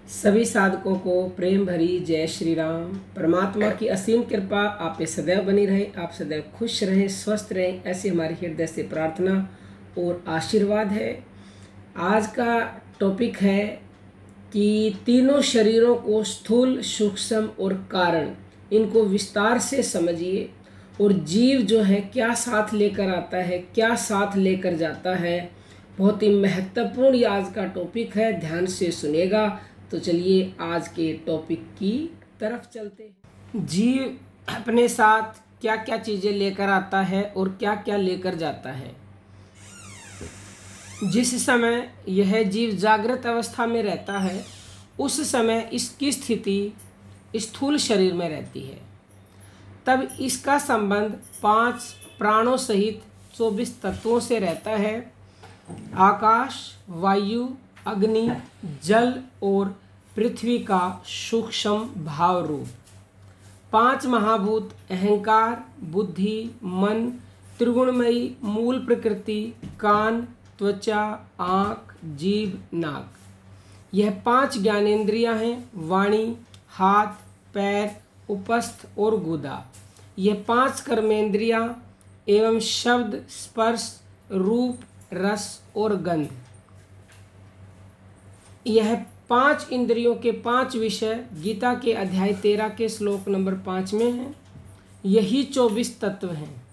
सभी साधकों को प्रेम भरी जय श्री राम। परमात्मा की असीम कृपा आप पे सदैव बनी रहे, आप सदैव खुश रहें, स्वस्थ रहें, ऐसी हमारी हृदय से प्रार्थना और आशीर्वाद है। आज का टॉपिक है कि तीनों शरीरों को स्थूल, सूक्ष्म और कारण, इनको विस्तार से समझिए और जीव जो है क्या साथ लेकर आता है, क्या साथ लेकर जाता है। बहुत ही महत्वपूर्ण ये आज का टॉपिक है, ध्यान से सुनेगा। तो चलिए आज के टॉपिक की तरफ चलते हैं। जीव अपने साथ क्या क्या चीज़ें लेकर आता है और क्या क्या लेकर जाता है। जिस समय यह जीव जागृत अवस्था में रहता है उस समय इसकी स्थिति स्थूल शरीर में रहती है। तब इसका संबंध 5 प्राणों सहित 24 तत्वों से रहता है। आकाश, वायु, अग्नि, जल और पृथ्वी का सूक्ष्म भाव रूप 5 महाभूत अहंकार, बुद्धि, मन, त्रिगुणमयी मूल प्रकृति, कान, त्वचा, आँख, जीभ, नाक, यह 5 ज्ञानेंद्रियां हैं। वाणी, हाथ, पैर, उपस्थ और गुदा, यह 5 कर्मेंद्रियां एवं शब्द, स्पर्श, रूप, रस और गंध, यह 5 इंद्रियों के 5 विषय गीता के अध्याय 13 के श्लोक नंबर 5 में हैं। यही 24 तत्व हैं।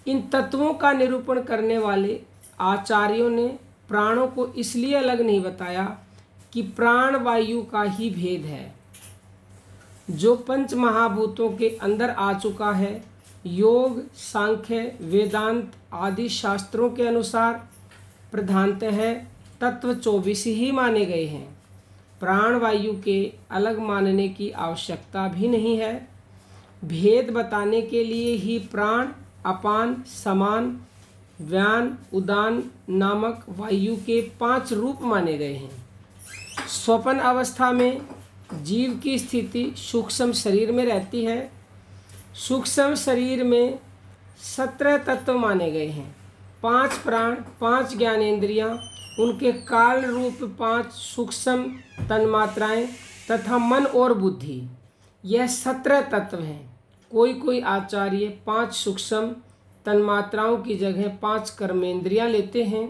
इन तत्वों का निरूपण करने वाले आचार्यों ने प्राणों को इसलिए अलग नहीं बताया कि प्राण वायु का ही भेद है। जो 5 महाभूतों के अंदर आ चुका है, योग, सांख्य, वेदांत आदि शास्त्रों के अनुसार प्रधानतः तत्व 24 ही माने गए हैं। प्राण वायु के अलग मानने की आवश्यकता भी नहीं है। भेद बताने के लिए ही प्राण, अपान, समान, व्यान, उदान नामक वायु के 5 रूप माने गए हैं। स्वप्न अवस्था में जीव की स्थिति सूक्ष्म शरीर में रहती है। सूक्ष्म शरीर में 17 तत्व माने गए हैं। 5 प्राण, 5 ज्ञानेंद्रियां, उनके काल रूप 5 सूक्ष्म तन्मात्राएं तथा मन और बुद्धि, यह 17 तत्व हैं। कोई आचार्य 5 सूक्ष्म तन्मात्राओं की जगह 5 कर्मेंद्रियां लेते हैं।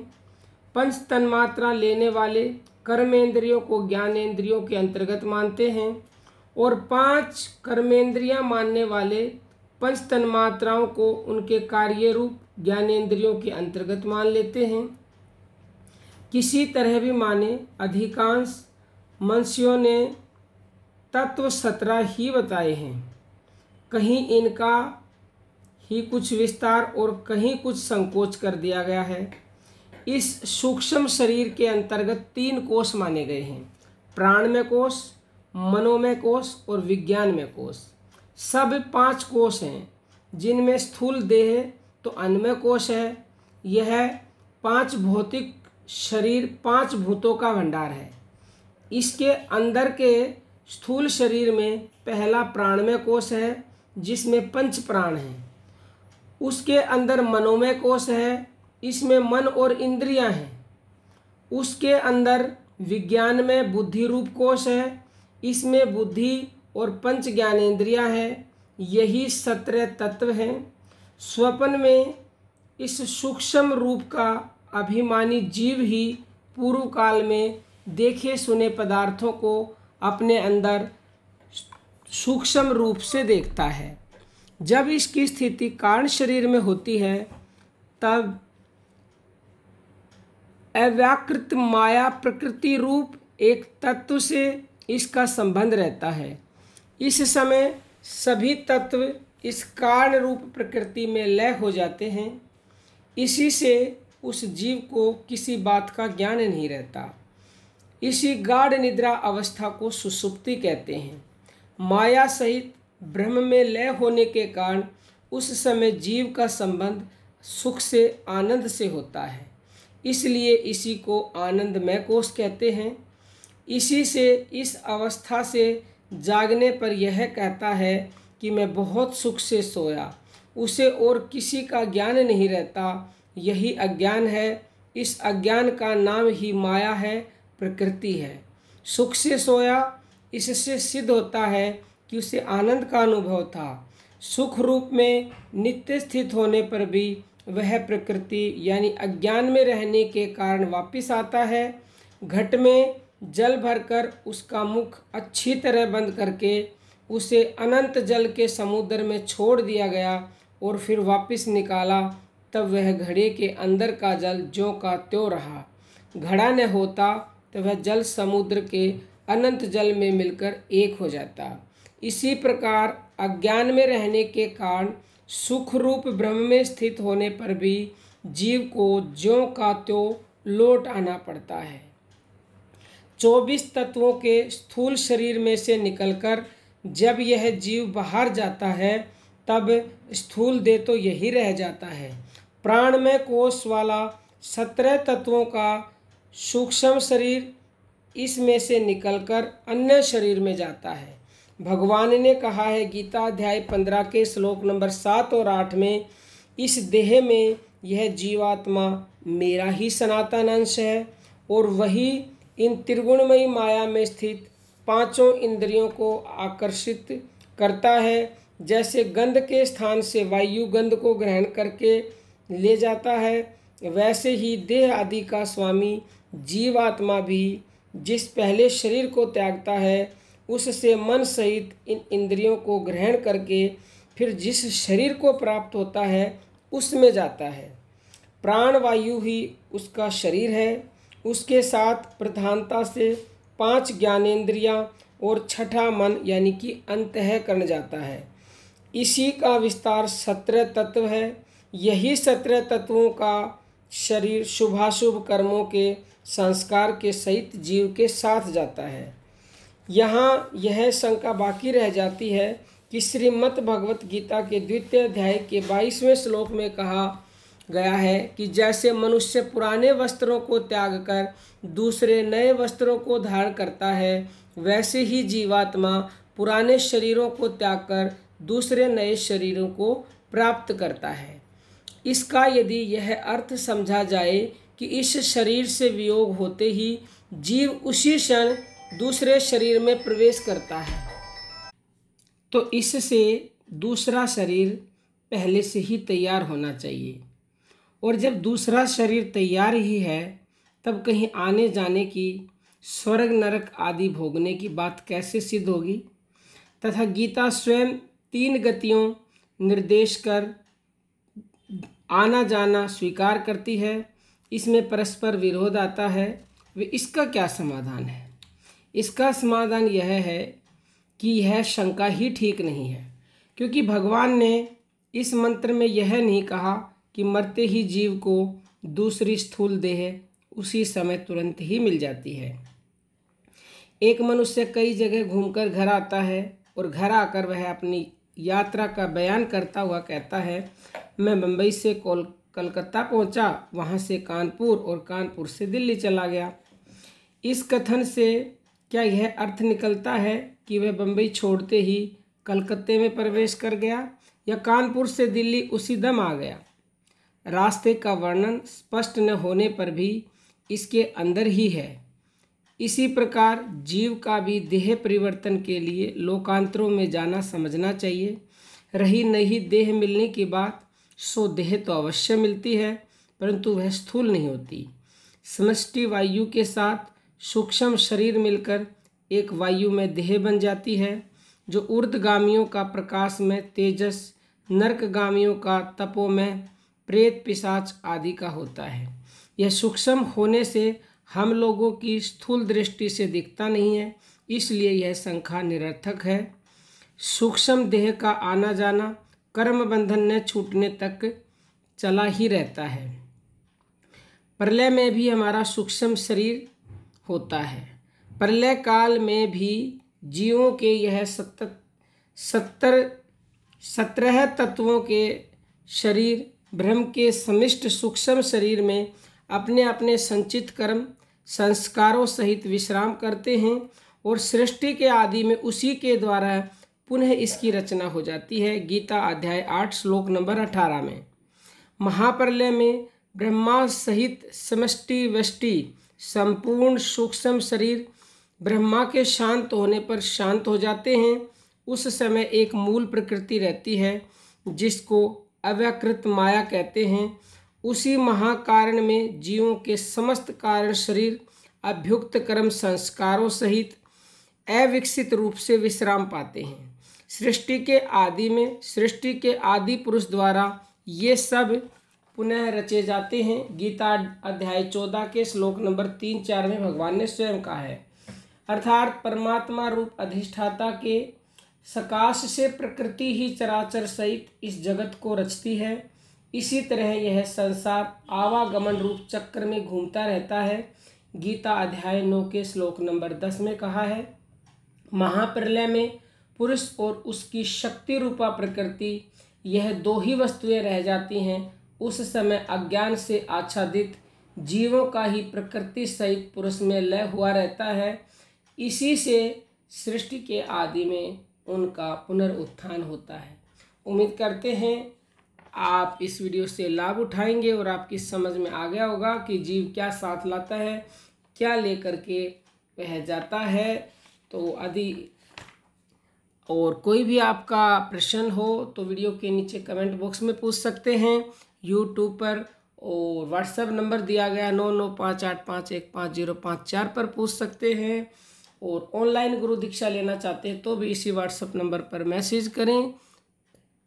5 तन्मात्रा लेने वाले कर्मेंद्रियों को ज्ञानेंद्रियों के अंतर्गत मानते हैं और 5 कर्मेंद्रियां मानने वाले 5 तन्मात्राओं को उनके कार्य रूप ज्ञानेंद्रियों के अंतर्गत मान लेते हैं। किसी तरह भी माने, अधिकांश मनुष्यों ने तत्व 17 ही बताए हैं। कहीं इनका ही कुछ विस्तार और कहीं कुछ संकोच कर दिया गया है। इस सूक्ष्म शरीर के अंतर्गत 3 कोष माने गए हैं: प्राणमय कोष, मनोमय कोष और विज्ञानमय कोष। सब 5 कोष हैं, जिनमें स्थूल देह तो अन्नमय कोष है। यह 5 भौतिक शरीर 5 भूतों का भंडार है। इसके अंदर के स्थूल शरीर में पहला प्राणमय कोष है, जिसमें 5 प्राण हैं। उसके अंदर मनोमय कोष है, इसमें मन और इंद्रियां हैं। उसके अंदर विज्ञानमय बुद्धि रूप कोष है, इसमें बुद्धि और 5 ज्ञानेंद्रियां हैं। यही 17 तत्व हैं। स्वप्न में इस सूक्ष्म रूप का अभिमानी जीव ही पूर्व काल में देखे सुने पदार्थों को अपने अंदर सूक्ष्म रूप से देखता है। जब इसकी स्थिति कारण शरीर में होती है, तब अव्याकृत माया प्रकृति रूप एक तत्व से इसका संबंध रहता है। इस समय सभी तत्व इस कारण रूप प्रकृति में लय हो जाते हैं। इसी से उस जीव को किसी बात का ज्ञान नहीं रहता। इसी गाढ़ निद्रा अवस्था को सुषुप्ति कहते हैं। माया सहित ब्रह्म में लय होने के कारण उस समय जीव का संबंध सुख से, आनंद से होता है। इसलिए इसी को आनंदमय कोष कहते हैं। इसी से इस अवस्था से जागने पर यह कहता है कि मैं बहुत सुख से सोया। उसे और किसी का ज्ञान नहीं रहता। यही अज्ञान है। इस अज्ञान का नाम ही माया है, प्रकृति है। सुख से सोया, इससे सिद्ध होता है कि उसे आनंद का अनुभव था। सुख रूप में नित्य स्थित होने पर भी वह प्रकृति यानी अज्ञान में रहने के कारण वापिस आता है। घट में जल भरकर उसका मुख अच्छी तरह बंद करके उसे अनंत जल के समुद्र में छोड़ दिया गया और फिर वापस निकाला, तब वह घड़े के अंदर का जल ज्यों का त्यों रहा। घड़ा न होता तो वह जल समुद्र के अनंत जल में मिलकर एक हो जाता। इसी प्रकार अज्ञान में रहने के कारण सुख रूप ब्रह्म में स्थित होने पर भी जीव को ज्यों का त्यों लौट आना पड़ता है। 24 तत्वों के स्थूल शरीर में से निकलकर जब यह जीव बाहर जाता है तब स्थूल देह तो यही रह जाता है। प्राणमय कोश वाला 17 तत्वों का सूक्ष्म शरीर इसमें से निकलकर अन्य शरीर में जाता है। भगवान ने कहा है गीता अध्याय 15 के श्लोक नंबर 7 और 8 में, इस देह में यह जीवात्मा मेरा ही सनातन अंश है और वही इन त्रिगुणमयी माया में स्थित पांचों इंद्रियों को आकर्षित करता है। जैसे गंध के स्थान से वायु गंध को ग्रहण करके ले जाता है, वैसे ही देह आदि का स्वामी जीवात्मा भी जिस पहले शरीर को त्यागता है उससे मन सहित इन इंद्रियों को ग्रहण करके फिर जिस शरीर को प्राप्त होता है उसमें जाता है। प्राण वायु ही उसका शरीर है। उसके साथ प्रधानता से 5 ज्ञानेंद्रियां और छठा मन यानी कि अंतःकरण जाता है। इसी का विस्तार 17 तत्व है। यही 17 तत्वों का शरीर शुभाशुभ कर्मों के संस्कार के सहित जीव के साथ जाता है। यहाँ यह शंका बाकी रह जाती है कि श्रीमद् भगवत गीता के 2वें अध्याय के 22वें श्लोक में कहा गया है कि जैसे मनुष्य पुराने वस्त्रों को त्याग कर दूसरे नए वस्त्रों को धारण करता है, वैसे ही जीवात्मा पुराने शरीरों को त्याग कर दूसरे नए शरीरों को प्राप्त करता है। इसका यदि यह अर्थ समझा जाए कि इस शरीर से वियोग होते ही जीव उसी क्षण दूसरे शरीर में प्रवेश करता है, तो इससे दूसरा शरीर पहले से ही तैयार होना चाहिए। और जब दूसरा शरीर तैयार ही है तब कहीं आने जाने की, स्वर्ग नरक आदि भोगने की बात कैसे सिद्ध होगी। तथा गीता स्वयं 3 गतियों निर्देश कर आना जाना स्वीकार करती है। इसमें परस्पर विरोध आता है। वे इसका क्या समाधान है? इसका समाधान यह है कि यह शंका ही ठीक नहीं है, क्योंकि भगवान ने इस मंत्र में यह नहीं कहा कि मरते ही जीव को दूसरी स्थूल देह उसी समय तुरंत ही मिल जाती है। एक मनुष्य कई जगह घूमकर घर आता है और घर आकर वह अपनी यात्रा का बयान करता हुआ कहता है, मैं बम्बई से कलकत्ता पहुंचा, वहां से कानपुर और कानपुर से दिल्ली चला गया। इस कथन से क्या यह अर्थ निकलता है कि वह बम्बई छोड़ते ही कलकत्ते में प्रवेश कर गया या कानपुर से दिल्ली उसी दम आ गया? रास्ते का वर्णन स्पष्ट न होने पर भी इसके अंदर ही है। इसी प्रकार जीव का भी देह परिवर्तन के लिए लोकांतरों में जाना समझना चाहिए। रही नहीं देह मिलने की बात, सो देह तो अवश्य मिलती है, परंतु वह स्थूल नहीं होती। समष्टि वायु के साथ सूक्ष्म शरीर मिलकर एक वायु में देह बन जाती है, जो ऊर्ध्वगामियों का प्रकाश में तेजस, नरकगामियों का तपो में प्रेत पिशाच आदि का होता है। यह सूक्ष्म होने से हम लोगों की स्थूल दृष्टि से दिखता नहीं है, इसलिए यह शंका निरर्थक है। सूक्ष्म देह का आना जाना कर्म बंधन न छूटने तक चला ही रहता है। प्रलय में भी हमारा सूक्ष्म शरीर होता है। प्रलय काल में भी जीवों के यह 17 तत्वों के शरीर ब्रह्म के समिष्ट सूक्ष्म शरीर में अपने अपने संचित कर्म संस्कारों सहित विश्राम करते हैं और सृष्टि के आदि में उसी के द्वारा पुनः इसकी रचना हो जाती है। गीता अध्याय 8 श्लोक नंबर 18 में महाप्रलय में ब्रह्मा सहित समष्टि वष्टि संपूर्ण सूक्ष्म शरीर ब्रह्मा के शांत होने पर शांत हो जाते हैं। उस समय एक मूल प्रकृति रहती है जिसको अव्याकृत माया कहते हैं। उसी महाकारण में जीवों के समस्त कारण शरीर अभ्युक्त कर्म संस्कारों सहित अविकसित रूप से विश्राम पाते हैं। सृष्टि के आदि में सृष्टि के आदि पुरुष द्वारा ये सब पुनः रचे जाते हैं। गीता अध्याय 14 के श्लोक नंबर 3-4 में भगवान ने स्वयं कहा है, अर्थात परमात्मा रूप अधिष्ठाता के सकाश से प्रकृति ही चराचर सहित इस जगत को रचती है। इसी तरह यह संसार आवागमन रूप चक्र में घूमता रहता है। गीता अध्याय 9 के श्लोक नंबर 10 में कहा है, महाप्रलय में पुरुष और उसकी शक्ति रूपा प्रकृति, यह दो ही वस्तुएं रह जाती हैं। उस समय अज्ञान से आच्छादित जीवों का ही प्रकृति सहित पुरुष में लय हुआ रहता है। इसी से सृष्टि के आदि में उनका पुनरुत्थान होता है। उम्मीद करते हैं आप इस वीडियो से लाभ उठाएंगे और आपकी समझ में आ गया होगा कि जीव क्या साथ लाता है, क्या लेकर के वह जाता है। तो आदि और कोई भी आपका प्रश्न हो तो वीडियो के नीचे कमेंट बॉक्स में पूछ सकते हैं। यूट्यूब पर और व्हाट्सएप नंबर दिया गया 9958515054 पर पूछ सकते हैं। और ऑनलाइन गुरु दीक्षा लेना चाहते हैं तो भी इसी व्हाट्सएप नंबर पर मैसेज करें।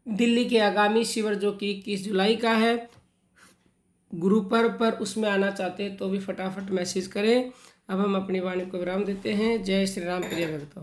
दिल्ली के आगामी शिविर जो कि 21 जुलाई का है गुरु पर्व पर, उसमें आना चाहते हैं तो भी फटाफट मैसेज करें। अब हम अपनी वाणी को विराम देते हैं। जय श्री राम प्रिय भक्तों।